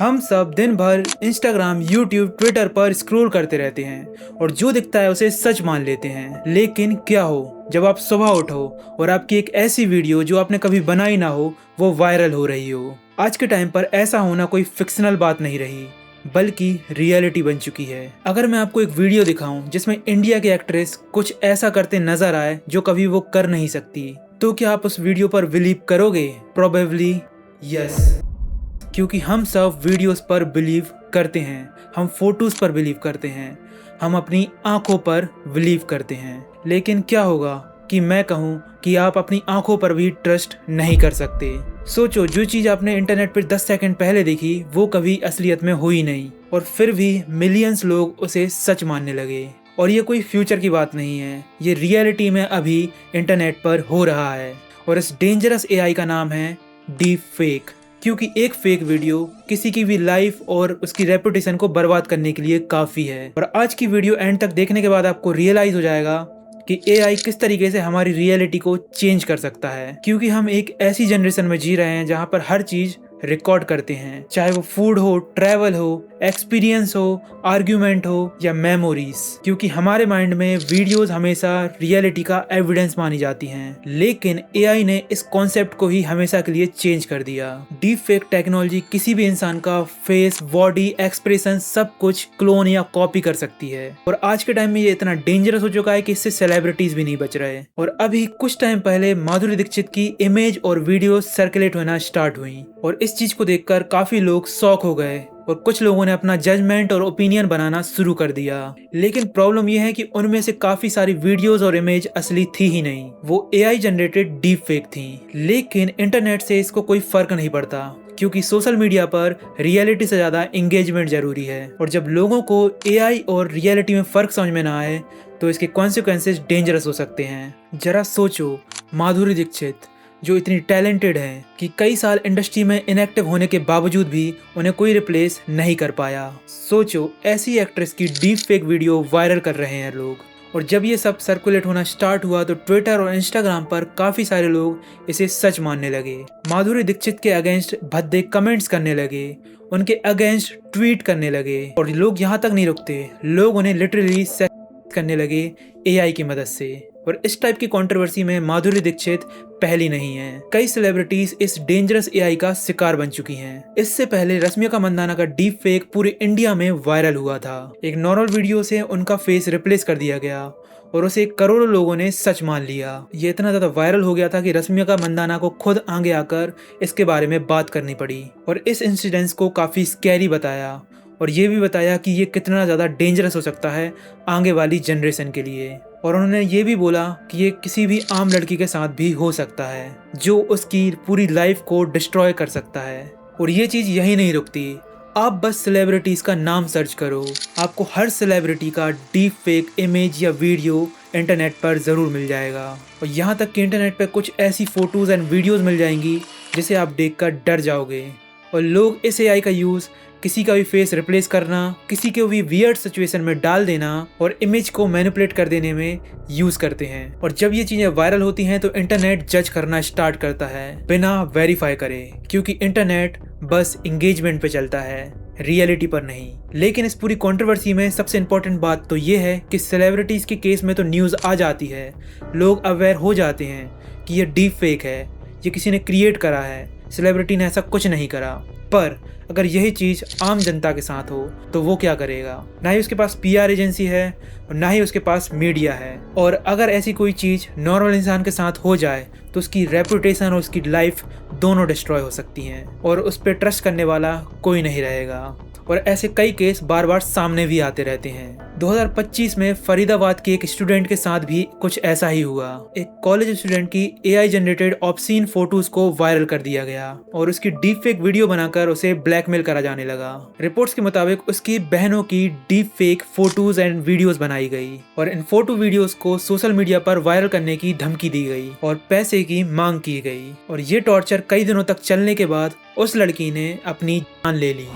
हम सब दिन भर इंस्टाग्राम, यूट्यूब, ट्विटर पर स्क्रॉल करते रहते हैं और जो दिखता है उसे सच मान लेते हैं। लेकिन क्या हो जब आप सुबह उठो और आपकी एक ऐसी वीडियो जो आपने कभी बनाई ना हो वो वायरल हो रही हो। आज के टाइम पर ऐसा होना कोई फिक्शनल बात नहीं रही बल्कि रियलिटी बन चुकी है। अगर मैं आपको एक वीडियो दिखाऊं जिसमें इंडिया के एक्ट्रेस कुछ ऐसा करते नजर आए जो कभी वो कर नहीं सकती, तो क्या आप उस वीडियो पर बिलीव करोगे? प्रोबेबली यस, क्योंकि हम सब वीडियोस पर बिलीव करते हैं, हम फोटोज पर बिलीव करते हैं, हम अपनी आंखों पर बिलीव करते हैं। लेकिन क्या होगा कि मैं कहूँ कि आप अपनी आंखों पर भी ट्रस्ट नहीं कर सकते। सोचो, जो चीज़ आपने इंटरनेट पर 10 सेकंड पहले देखी वो कभी असलियत में हुई नहीं, और फिर भी मिलियंस लोग उसे सच मानने लगे। और ये कोई फ्यूचर की बात नहीं है, ये रियलिटी में अभी इंटरनेट पर हो रहा है। और इस डेंजरस एआई का नाम है डीप फेक। क्योंकि एक फेक वीडियो किसी की भी लाइफ और उसकी रेपुटेशन को बर्बाद करने के लिए काफ़ी है। और आज की वीडियो एंड तक देखने के बाद आपको रियलाइज हो जाएगा कि एआई किस तरीके से हमारी रियलिटी को चेंज कर सकता है। क्योंकि हम एक ऐसी जनरेशन में जी रहे हैं जहाँ पर हर चीज़ रिकॉर्ड करते हैं, चाहे वो फूड हो, ट्रैवल हो, एक्सपीरियंस हो, आर्ग्यूमेंट हो या मेमोरीज। क्योंकि हमारे माइंड में वीडियोस हमेशा रियलिटी का एविडेंस मानी जाती हैं। लेकिन एआई ने इस कॉन्सेप्ट को ही हमेशा के लिए चेंज कर दिया। डीप फेक टेक्नोलॉजी किसी भी इंसान का फेस, बॉडी, एक्सप्रेशन सब कुछ क्लोन या कॉपी कर सकती है। और आज के टाइम में ये इतना डेंजरस हो चुका है कि इससे सेलिब्रिटीज भी नहीं बच रहे। और अभी कुछ टाइम पहले माधुरी दीक्षित की इमेज और वीडियो सर्कुलेट होना स्टार्ट हुई, और इस चीज को देखकर काफी लोग शॉक हो गए और कुछ लोगों ने अपना जजमेंट और ओपिनियन बनाना शुरू कर दिया। लेकिन प्रॉब्लम यह है कि उनमें से काफी सारी वीडियोस और इमेज असली थी ही नहीं, वो एआई जनरेटेड डीप फेक थी। लेकिन इंटरनेट से इसको कोई फर्क नहीं पड़ता, क्योंकि सोशल मीडिया पर रियलिटी से ज्यादा एंगेजमेंट जरूरी है। और जब लोगों को एआई और रियलिटी में फर्क समझ में ना आए तो इसके कॉन्सिक्वेंसेस डेंजरस हो सकते हैं। जरा सोचो, माधुरी दीक्षित जो इतनी टैलेंटेड है कि कई साल इंडस्ट्री में इनएक्टिव होने के बावजूद भी उन्हें कोई रिप्लेस नहीं कर पाया। सोचो, ऐसी एक्ट्रेस की डीप फेक वीडियो वायरल कर रहे हैं लोग। और जब ये सब सर्कुलेट होना स्टार्ट हुआ तो ट्विटर और इंस्टाग्राम पर काफी सारे लोग इसे सच मानने लगे। माधुरी दीक्षित के अगेंस्ट भद्दे कमेंट्स करने लगे, उनके अगेंस्ट ट्वीट करने लगे। और लोग यहाँ तक नहीं रुकते, लोग उन्हें लिटरली करने लगे एआई की मदद से। और इस टाइप की कंट्रोवर्सी में माधुरी दीक्षित पहली नहीं है, कई सेलिब्रिटीज इस डेंजरस एआई का शिकार बन चुकी हैं। इससे पहले रश्मिका मंदाना का डीप फेक पूरे इंडिया में वायरल हुआ था। एक नॉर्मल वीडियो से उनका फेस रिप्लेस कर दिया गया और उसे करोड़ों लोगों ने सच मान लिया। ये इतना ज्यादा वायरल हो गया था कि रश्मिका मंदाना को खुद आगे आकर इसके बारे में बात करनी पड़ी और इस इंसिडेंस को काफी स्कैरी बताया, और ये भी बताया कि ये कितना ज़्यादा डेंजरस हो सकता है आगे वाली जनरेशन के लिए। और उन्होंने ये भी बोला कि ये किसी भी आम लड़की के साथ भी हो सकता है जो उसकी पूरी लाइफ को डिस्ट्रॉय कर सकता है। और ये चीज़ यही नहीं रुकती, आप बस सेलिब्रिटीज़ का नाम सर्च करो, आपको हर सेलिब्रिटी का डीप फेक इमेज या वीडियो इंटरनेट पर ज़रूर मिल जाएगा। और यहाँ तक कि इंटरनेट पर कुछ ऐसी फ़ोटोज़ एंड वीडियोज़ मिल जाएंगी जिसे आप देखकर डर जाओगे। और लोग इस एआई का यूज़ किसी का भी फेस रिप्लेस करना, किसी को भी वियर्ड सिचुएशन में डाल देना और इमेज को मैनिपुलेट कर देने में यूज करते हैं। और जब ये चीजें वायरल होती हैं तो इंटरनेट जज करना स्टार्ट करता है बिना वेरीफाई करे, क्योंकि इंटरनेट बस एंगेजमेंट पे चलता है, रियलिटी पर नहीं। लेकिन इस पूरी कंट्रोवर्सी में सबसे इम्पोर्टेंट बात तो ये है कि सेलिब्रिटीज के केस में तो न्यूज आ जाती है, लोग अवेयर हो जाते हैं कि ये डीप फेक है, ये किसी ने क्रिएट करा है, सेलिब्रिटी ने ऐसा कुछ नहीं करा। पर अगर यही चीज़ आम जनता के साथ हो तो वो क्या करेगा? ना ही उसके पास पीआर एजेंसी है और ना ही उसके पास मीडिया है। और अगर ऐसी कोई चीज़ नॉर्मल इंसान के साथ हो जाए तो उसकी रेपुटेशन और उसकी लाइफ दोनों डिस्ट्रॉय हो सकती हैं और उस पर ट्रस्ट करने वाला कोई नहीं रहेगा। और ऐसे कई केस बार बार सामने भी आते रहते हैं। 2025 में फरीदाबाद के एक स्टूडेंट के साथ भी कुछ ऐसा ही हुआ। एक कॉलेज स्टूडेंट की एआई जनरेटेड ऑब्सीन फोटोज को वायरल कर दिया गया और उसकी डीप फेक वीडियो बनाकर उसे ब्लैकमेल करा जाने लगा। रिपोर्ट्स के मुताबिक उसकी बहनों की deep fake photos and videos बनाई गई और इन फोटो वीडियोस को सोशल मीडिया पर वायरल करने की धमकी दी गई और पैसे की मांग की गई। और ये टॉर्चर कई दिनों तक चलने के बाद उस लड़की ने अपनी जान ले ली।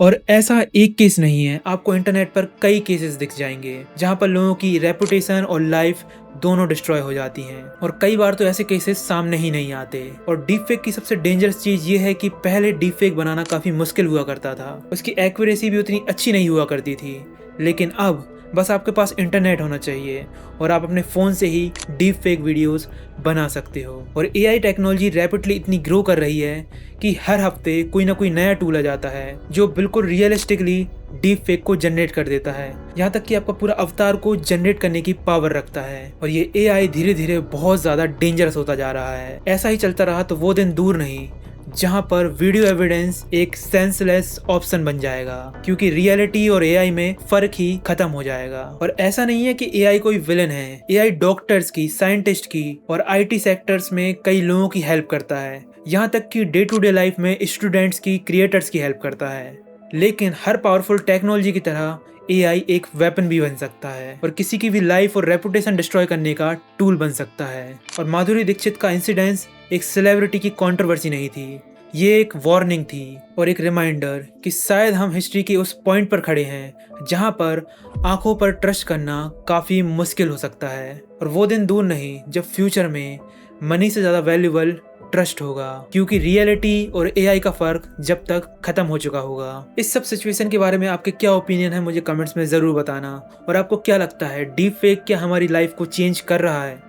और ऐसा एक केस नहीं है, आपको इंटरनेट पर कई केसेस दिख जाएंगे जहां पर लोगों की रेपुटेशन और लाइफ दोनों डिस्ट्रॉय हो जाती हैं। और कई बार तो ऐसे केसेस सामने ही नहीं आते। और डीपफेक की सबसे डेंजरस चीज ये है कि पहले डीपफेक बनाना काफी मुश्किल हुआ करता था, उसकी एक्यूरेसी भी उतनी अच्छी नहीं हुआ करती थी। लेकिन अब बस आपके पास इंटरनेट होना चाहिए और आप अपने फ़ोन से ही डीप फेक वीडियोज़ बना सकते हो। और एआई टेक्नोलॉजी रैपिडली इतनी ग्रो कर रही है कि हर हफ्ते कोई ना कोई नया टूल आ जाता है जो बिल्कुल रियलिस्टिकली डीप फेक को जनरेट कर देता है, यहाँ तक कि आपका पूरा अवतार को जनरेट करने की पावर रखता है। और ये एआई धीरे धीरे बहुत ज़्यादा डेंजरस होता जा रहा है। ऐसा ही चलता रहा तो वो दिन दूर नहीं जहां पर वीडियो एविडेंस एक सेंसलेस ऑप्शन बन जाएगा, क्योंकि रियलिटी और एआई में फर्क ही खत्म हो जाएगा। और ऐसा नहीं है कि एआई कोई विलन है, एआई डॉक्टर्स की, साइंटिस्ट की और आईटी सेक्टर्स में कई लोगों की हेल्प करता है, यहाँ तक कि डे टू डे लाइफ में स्टूडेंट्स की, क्रिएटर्स की हेल्प करता है। लेकिन हर पावरफुल टेक्नोलॉजी की तरह एआई एक वेपन भी बन सकता है और किसी की भी लाइफ और रेपुटेशन डिस्ट्रॉय करने का टूल बन सकता है। और माधुरी दीक्षित का इंसिडेंस एक सेलिब्रिटी की कंट्रोवर्सी नहीं थी, ये एक वार्निंग थी और एक रिमाइंडर कि शायद हम हिस्ट्री के उस पॉइंट पर खड़े हैं जहां पर आंखों पर ट्रस्ट करना काफ़ी मुश्किल हो सकता है। और वो दिन दूर नहीं जब फ्यूचर में मनी से ज़्यादा वैल्यूबल ट्रस्ट होगा, क्योंकि रियलिटी और एआई का फर्क जब तक खत्म हो चुका होगा। इस सब सिचुएशन के बारे में आपके क्या ओपिनियन है मुझे कमेंट्स में ज़रूर बताना। और आपको क्या लगता है, डीप फेक क्या हमारी लाइफ को चेंज कर रहा है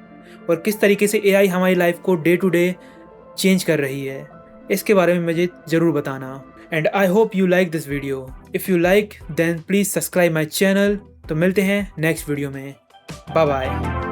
और किस तरीके से एआई हमारी लाइफ को डे टू डे चेंज कर रही है, इसके बारे में मुझे ज़रूर बताना। And I hope you like this video. If you like then please subscribe my channel. तो मिलते हैं नेक्स्ट वीडियो में। Bye bye.